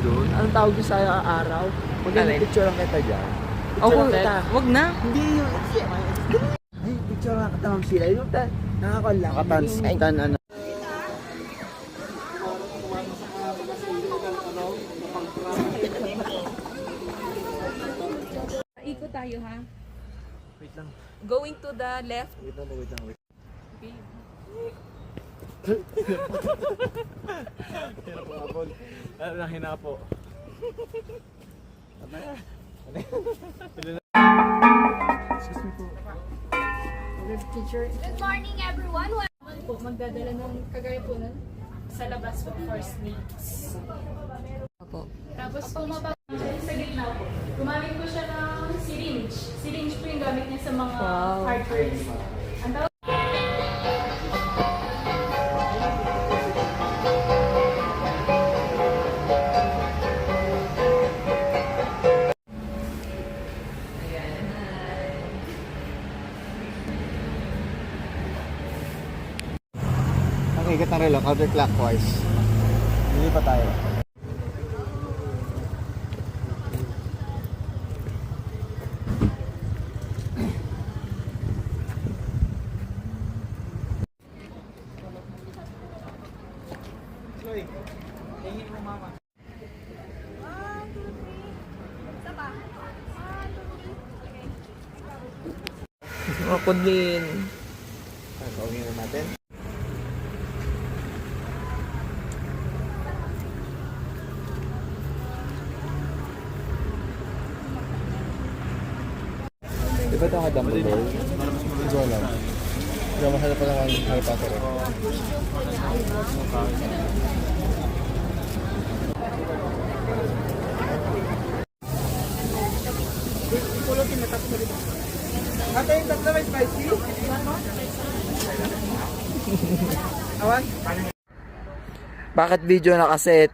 doon? Anong tawag doon sa araw? Mag-picture lang kita dyan. Picture lang kita. Wag na. Hindi yun. Ay, picture lang kita Ma'am Sheila. Yung nakakal lang. Nakatan, ano. Ikot tayo ha. Wait lang. Going to the left. Wait lang. Okay. Hina po abol. Hina po. Excuse me po. Good morning, everyone. Po, magdadala ng kagaya po nun sa labas po for snakes. Opo. Tapos pumaba sa gitna po. Gumamit po siya ng syringe. Syringe po yung gamit niya sa mga hardwares. Ang tawag Ang ikat ng relo, counterclockwise. Hindi pa tayo. Tingin mo mama. Mga kudlin. Gawin na natin. Di ba ito ka Dumbledore? Hindi ko alam. Hindi ko masarap pa naman Harry Potter. Ate, yung tatlo may spicy? Awan? Bakit video nakaset?